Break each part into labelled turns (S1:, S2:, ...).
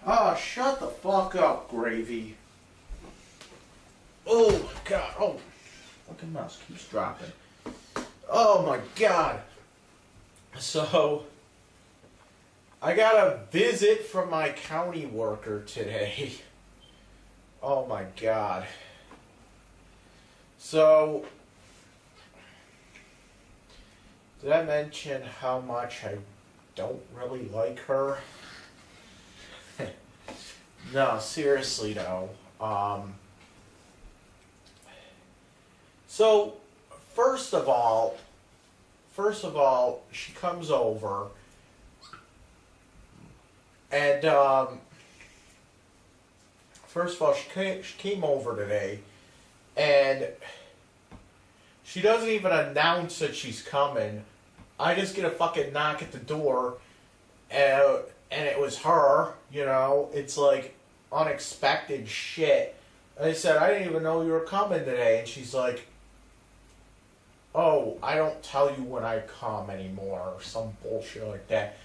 S1: Oh, shut the fuck up, Gravy. Oh, my God. Oh, fucking mouse keeps dropping. Oh, my God. So, I got a visit from my county worker today. Oh, my God. So, did I mention how much I don't really like her? No, seriously though. So first of all, she comes over, and first of all, she came over today, and she doesn't even announce that she's coming. I just get a fucking knock at the door, and it was her, you know. It's like unexpected shit. And I said, I didn't even know you were coming today. And she's like, oh, I don't tell you when I come anymore, or some bullshit like that.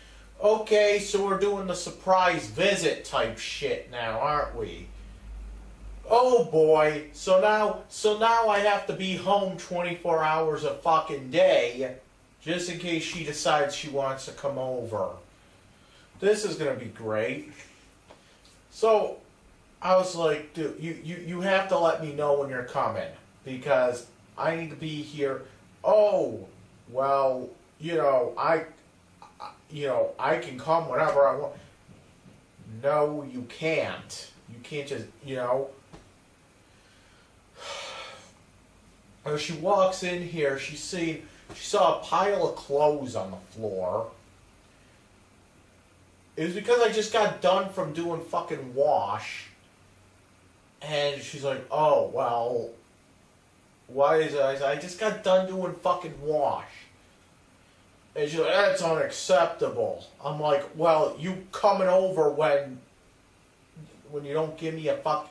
S1: Okay, so we're doing the surprise visit type shit now, aren't we? Oh boy, so now I have to be home 24 hours a fucking day, just in case she decides she wants to come over. This is going to be great. So, I was like, dude, you have to let me know when you're coming, because I need to be here. Oh, well, I can come whenever I want. No, you can't. You can't just, As she walks in here, she saw a pile of clothes on the floor. It was because I just got done from doing fucking wash. And she's like, oh, well, why is it? I said, I just got done doing fucking wash. And she's like, that's unacceptable. I'm like, well, you coming over when you don't give me a fuck,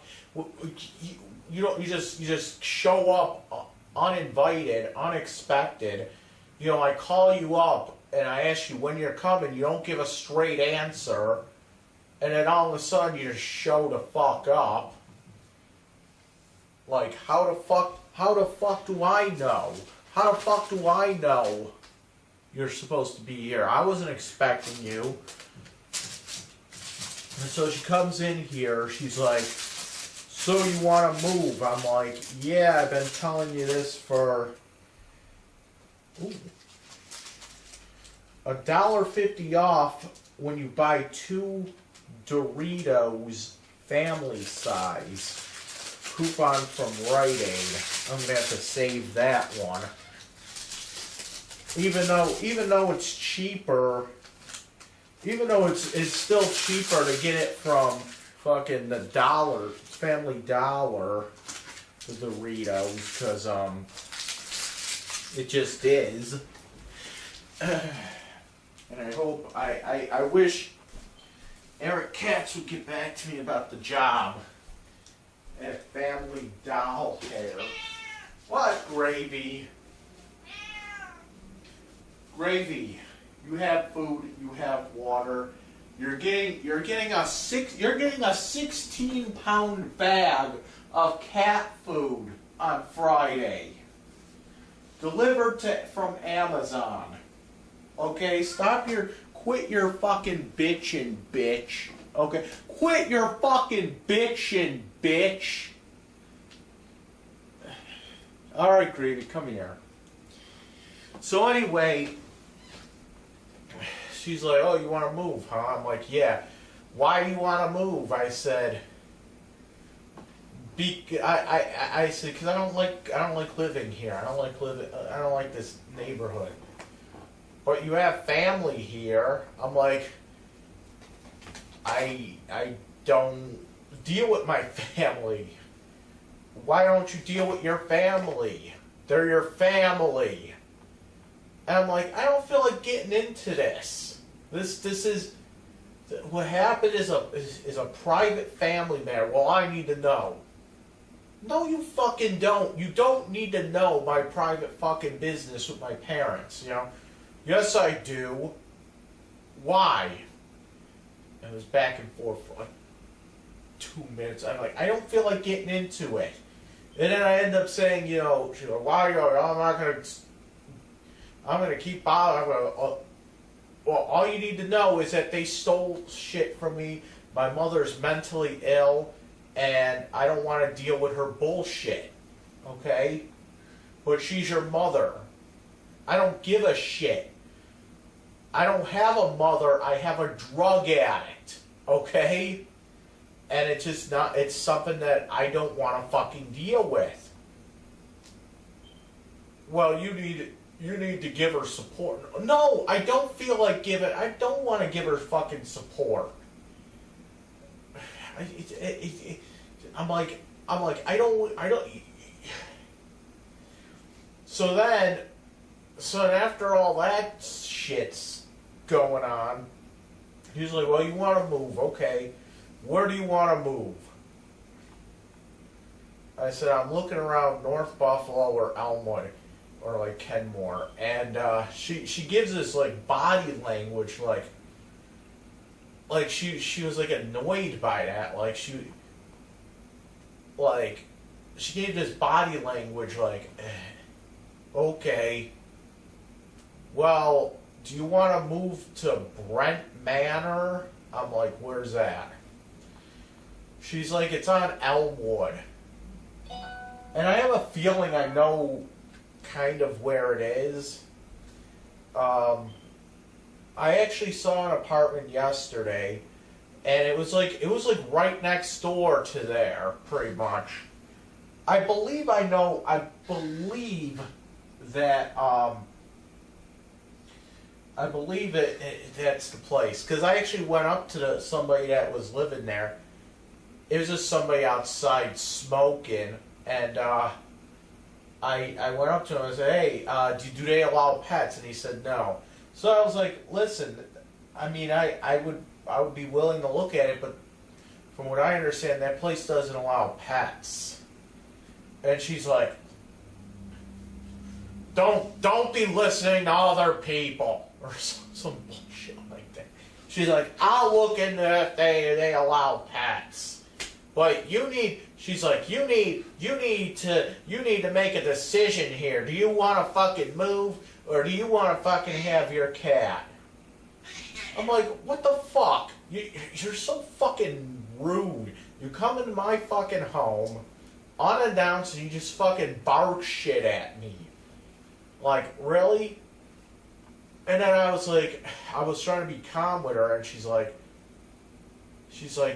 S1: you just show up uninvited, unexpected. I call you up and I ask you when you're coming, you don't give a straight answer, and then all of a sudden you just show the fuck up. Like, how the fuck do I know? How the fuck do I know you're supposed to be here? I wasn't expecting you. And so she comes in here, she's like, so you want to move? I'm like, yeah, I've been telling you this for $1.50 off when you buy 2 Doritos family size. Coupon from Rite Aid. I'm gonna have to save that one. Even though it's cheaper, even though it's still cheaper to get it from fucking the Family Dollar, the Doritos, because it just is. And I wish Eric Katz would get back to me about the job at Family Doll Hair. What, Gravy? Gravy, you have food, you have water. You're getting a 16-pound bag of cat food on Friday, delivered from Amazon. Okay, quit your fucking bitching, bitch. Okay, quit your fucking bitching, bitch. All right, Gravy, come here. So anyway, she's like, oh, you want to move, huh? I'm like, yeah. Why do you want to move? I said, I said, because I don't like living here. I don't like this neighborhood. But you have family here. I'm like, I don't deal with my family. Why don't you deal with your family? They're your family. And I'm like, I don't feel like getting into this. This is what happened is a private family matter. Well, I need to know. No, you fucking don't. You don't need to know my private fucking business with my parents, Yes, I do. Why? It was back and forth for like 2 minutes. I'm like, I don't feel like getting into it. And then I end up saying, you know, she's like, why, I'm going to keep bothering. Well, all you need to know is that they stole shit from me. My mother's mentally ill, and I don't want to deal with her bullshit. Okay? But she's your mother. I don't give a shit. I don't have a mother. I have a drug addict. Okay? And it's just not, it's something that I don't want to fucking deal with. Well, you need to give her support. No, I don't feel like giving, I don't want to give her fucking support. I'm like, I don't. So after all that shit's going on, he's like, well, you want to move, okay. Where do you want to move? I said, I'm looking around North Buffalo or Elmwood or like Kenmore. And she gives this like body language like she was like annoyed by that. Like she gave this body language like, okay, well, do you want to move to Brent Manor? I'm like, where's that? She's like, it's on Elmwood. And I have a feeling I know kind of where it is. I actually saw an apartment yesterday, and it was like right next door to there, pretty much. I believe that's the place, because I actually went up to somebody that was living there. It was just somebody outside smoking, and I went up to him and I said, hey, do they allow pets? And he said no. So I was like, listen, I mean, I would be willing to look at it, but from what I understand, that place doesn't allow pets. And she's like, don't be listening to other people, or some bullshit like that. She's like, I'll look into if they allow pets. But you need to make a decision here. Do you want to fucking move, or do you want to fucking have your cat? I'm like, what the fuck? You're so fucking rude. You come into my fucking home unannounced and you just fucking bark shit at me. Like, really? And then I was like, I was trying to be calm with her, and she's like,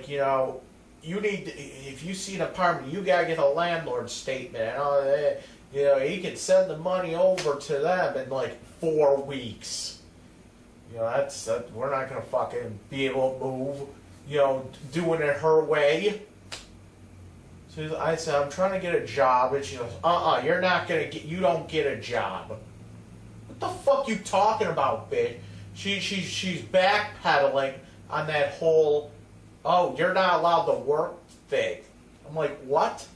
S1: you know, you need to, if you see an apartment, you gotta get a landlord statement and all that. You know, you can send the money over to them in like 4 weeks. You know, that's we're not gonna fucking be able to move. You know, doing it her way. So I said, I'm trying to get a job, and she goes, you're not gonna get. You don't get a job. What the fuck you talking about, bitch? She's backpedaling on that whole. Oh, you're not allowed to work thing. I'm like, what?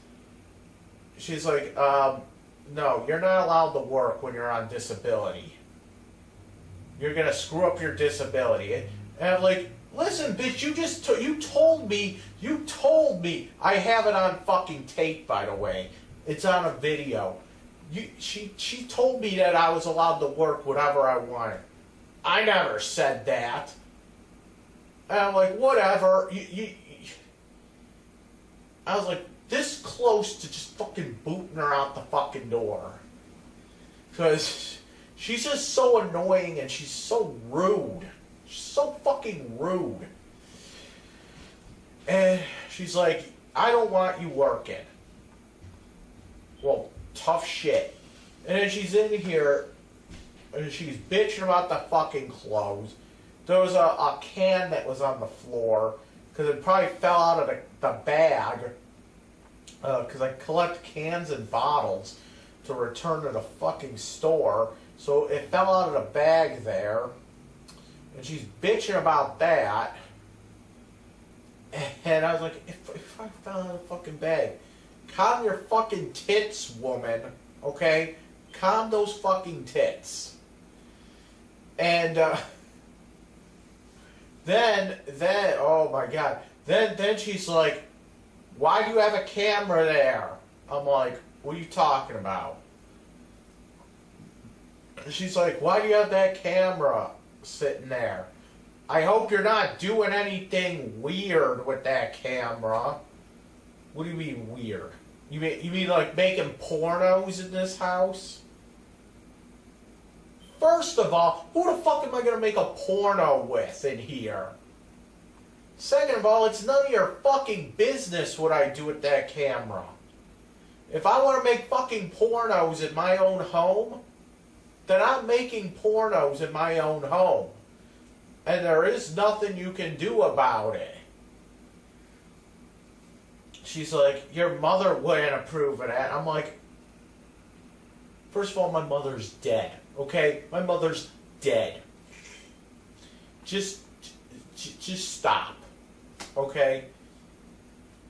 S1: She's like, no, you're not allowed to work when you're on disability. You're going to screw up your disability. And I'm like, listen, bitch, you told me, I have it on fucking tape, by the way. It's on a video. She told me that I was allowed to work whatever I wanted. I never said that. And I'm like, whatever. I was like, this close to just fucking booting her out the fucking door. Because she's just so annoying and she's so rude. She's so fucking rude. And she's like, I don't want you working. Well, tough shit. And then she's in here and she's bitching about the fucking clothes. There was a can that was on the floor, because it probably fell out of the bag, because I collect cans and bottles to return to the fucking store, so it fell out of the bag there, and she's bitching about that, and I was like, if I fell out of the fucking bag, calm your fucking tits, woman, okay? Calm those fucking tits. And, then, oh my God. Then she's like, why do you have a camera there? I'm like, what are you talking about? She's like, why do you have that camera sitting there? I hope you're not doing anything weird with that camera. What do you mean weird? You mean like making pornos in this house? First of all, who the fuck am I gonna make a porno with in here? Second of all, it's none of your fucking business what I do with that camera. If I want to make fucking pornos in my own home, then I'm making pornos in my own home. And there is nothing you can do about it. She's like, your mother wouldn't approve of that. I'm like, first of all, my mother's dead. Okay? My mother's dead. Just stop. Okay?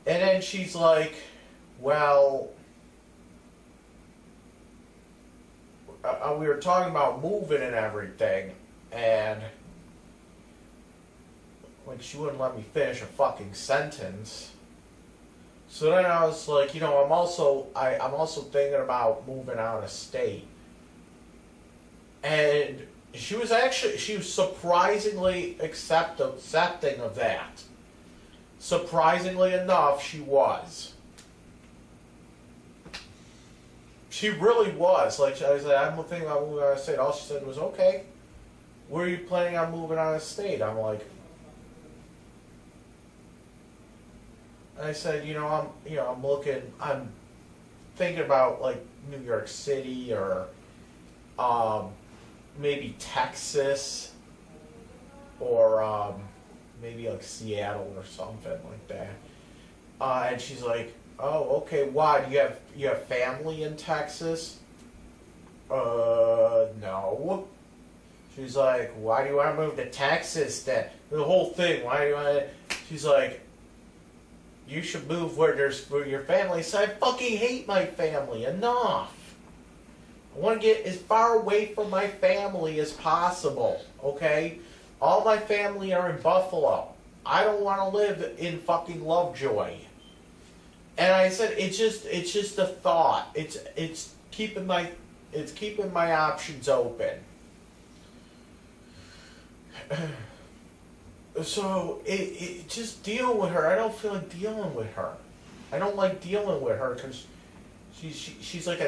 S1: And then she's like, well, we were talking about moving and everything, and like she wouldn't let me finish a fucking sentence. So then I was like, you know, I'm also thinking about moving out of state. And she was surprisingly accepting of that. Surprisingly enough, she was. She really was. Like, I said, I'm thinking about moving out of state. All she said was, okay, where are you planning on moving out of state? I'm like, I said, I'm thinking about like New York City or maybe Texas or maybe like Seattle or something like that. And she's like, oh, okay, why? Do you have family in Texas? No. She's like, why do you want to move to Texas then? The whole thing, why do you want to... She's like, you should move where your family. So I fucking hate my family. Enough. I want to get as far away from my family as possible. Okay? All my family are in Buffalo. I don't want to live in fucking Lovejoy. And I said, it's just a thought. It's keeping my options open. So it just deal with her. I don't feel like dealing with her. I don't like dealing with her because she's like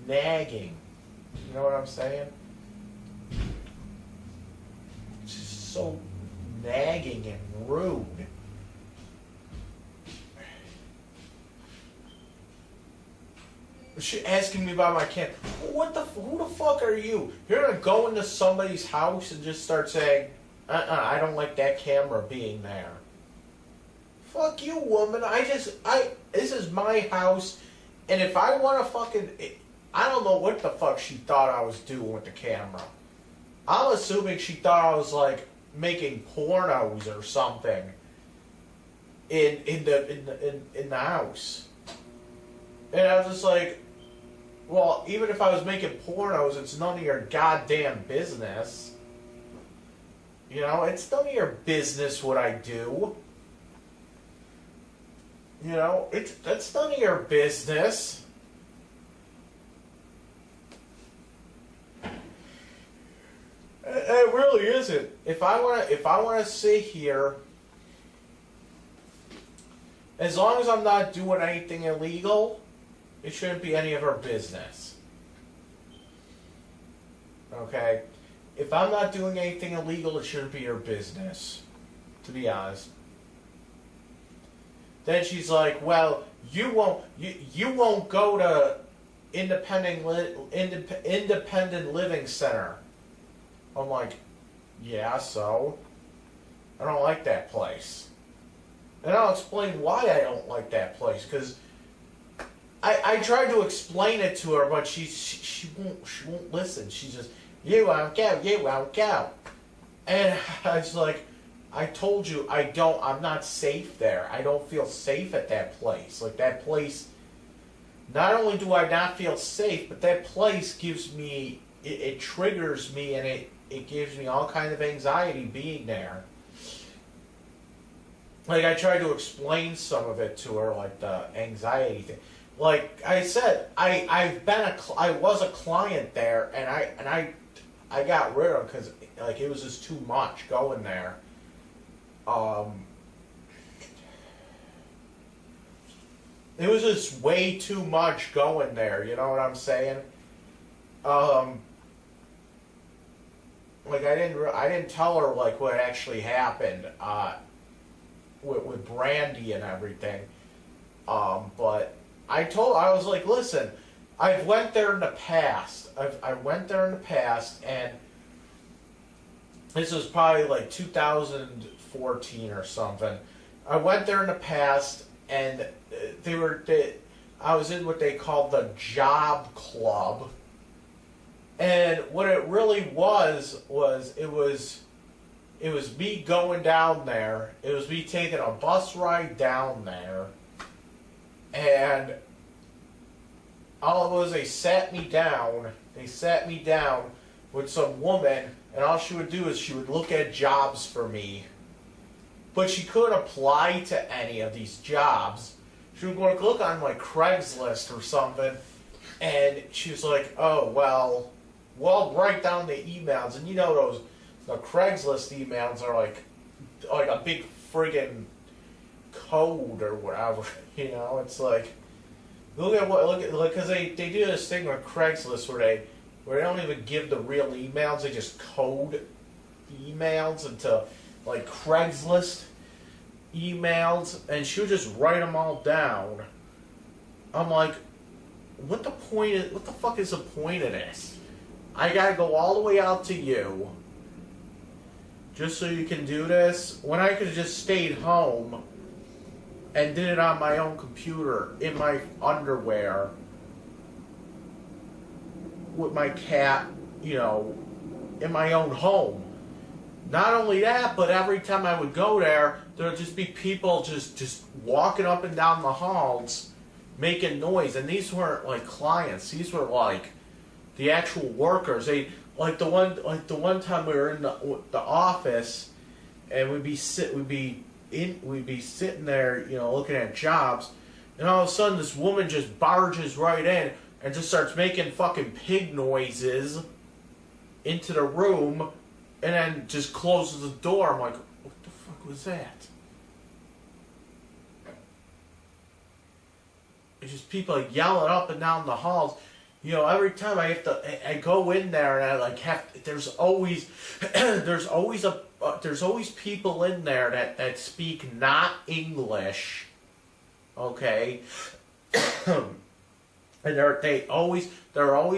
S1: nagging. You know what I'm saying? She's so nagging and rude. She asking me about my camera. Who the fuck are you? You're gonna go into somebody's house and just start saying, I don't like that camera being there. Fuck you, woman. This is my house, and if I want to fucking, I don't know what the fuck she thought I was doing with the camera. I'm assuming she thought I was like making pornos or something in the house. And I was just like, well, even if I was making pornos, it's none of your goddamn business. You know, it's none of your business what I do. You know, that's none of your business. It really isn't. If I wanna sit here, as long as I'm not doing anything illegal, it shouldn't be any of her business. Okay? If I'm not doing anything illegal, it shouldn't be your business. To be honest. Then she's like, well, you won't go to independent living center. I'm like, yeah, so? I don't like that place. And I'll explain why I don't like that place, because I tried to explain it to her, but she won't listen. She's just, you won't go. And I was like, I told you I'm not safe there. I don't feel safe at that place. Like, that place, not only do I not feel safe, but that place gives me, it triggers me, and it gives me all kind of anxiety being there. like, I tried to explain some of it to her, like the anxiety thing. Like I said, I was a client there, and I got rid of because like it was just too much going there. It was just way too much going there. You know what I'm saying? Like I didn't tell her like what actually happened with Brandy and everything. But I was like, listen, I've went there in the past. I went there in the past, and this was probably like 2014 or something. I went there in the past, and I was in what they called the job club. And what it really was it was me going down there. It was me taking a bus ride down there. And all it was, they sat me down. They sat me down with some woman, and all she would do is she would look at jobs for me. But she couldn't apply to any of these jobs. She would look on like Craigslist or something, and she was like, "Oh well, write down the emails." And you know the Craigslist emails are like a big friggin' code or whatever. You know, it's like because they do this thing with Craigslist where they don't even give the real emails. They just code emails into like Craigslist emails, and she would just write them all down. I'm like, what the fuck is the point of this? I gotta go all the way out to you just so you can do this, when I could have just stayed home and did it on my own computer in my underwear with my cat, you know, in my own home. Not only that, but every time I would go there would just be people just walking up and down the halls making noise. And these weren't like clients. These were like the actual workers. They like the one time we were in the office, and we'd be sitting there, you know, looking at jobs, and all of a sudden this woman just barges right in and just starts making fucking pig noises into the room, and then just closes the door. I'm like, what the fuck was that? It's just people like yelling up and down the halls. You know, every time I go in there, and I like there's always people in there that speak not English, okay, and they're always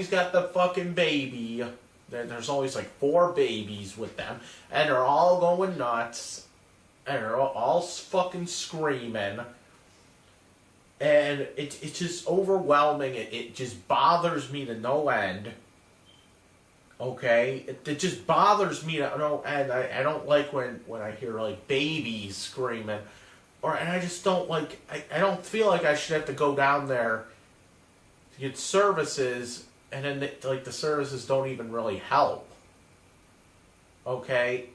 S1: got the fucking baby. There's always like 4 babies with them, and they're all going nuts, and they're all fucking screaming. And it's just overwhelming. It just bothers me to no end. Okay? It just bothers me to no end. I don't like when I hear like babies screaming. And I just don't like, I don't feel like I should have to go down there to get services, and then the services don't even really help. Okay?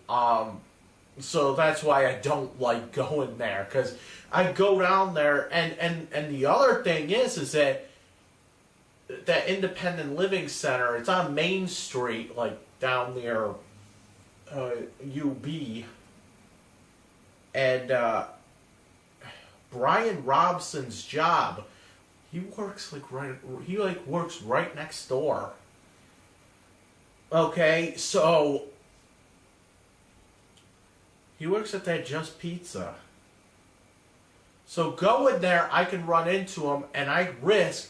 S1: So that's why I don't like going there, because I go down there, and the other thing is that independent living center, it's on Main Street, like down near UB, and Brian Robson's job, he works works right next door. Okay, so he works at that Just Pizza. So going there, I can run into him, and I risk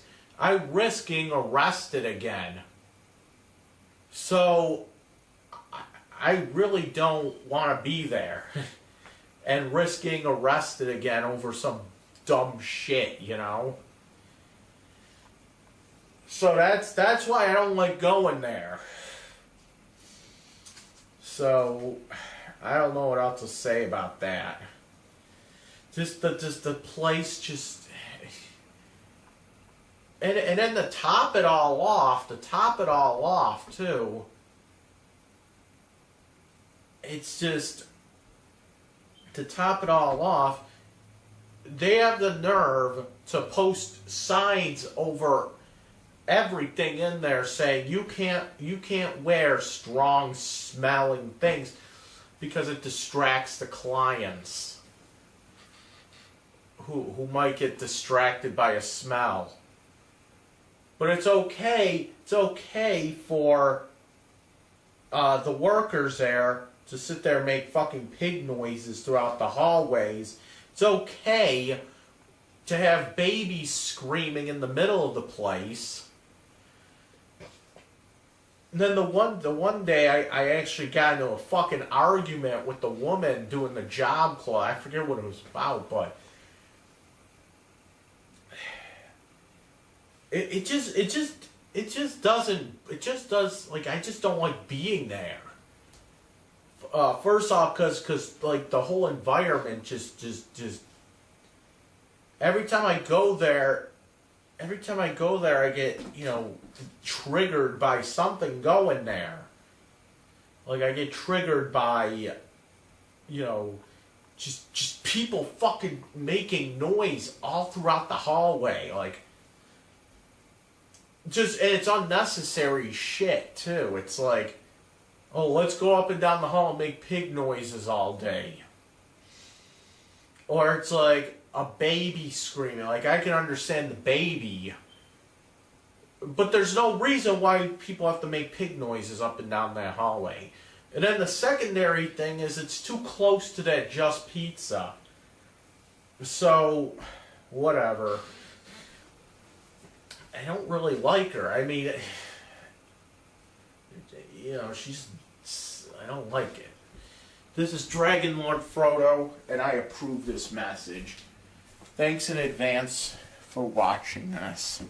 S1: getting arrested again. So I really don't want to be there and risk getting arrested again over some dumb shit, you know. So that's why I don't like going there. So I don't know what else to say about that. Just the place just, and then to top it all off too, it's just to top it all off, they have the nerve to post signs over everything in there saying you can't wear strong smelling things because it distracts the clients who might get distracted by a smell. But it's okay for the workers there to sit there and make fucking pig noises throughout the hallways. It's okay to have babies screaming in the middle of the place. And then the one day I actually got into a fucking argument with the woman doing the job cloth. I forget what it was about, but it just does, like, I just don't like being there. First off, cause like the whole environment just every time I go there, I get, triggered by something going there. Like, I get triggered by, just people fucking making noise all throughout the hallway. Like, and it's unnecessary shit, too. It's like, oh, let's go up and down the hall and make pig noises all day. Or it's like a baby screaming. Like, I can understand the baby, but there's no reason why people have to make pig noises up and down that hallway. And then the secondary thing is it's too close to that Just Pizza. So, whatever. I don't really like her. I mean, I don't like it. This is Dragonlordfrodo, and I approve this message. Thanks in advance for watching this.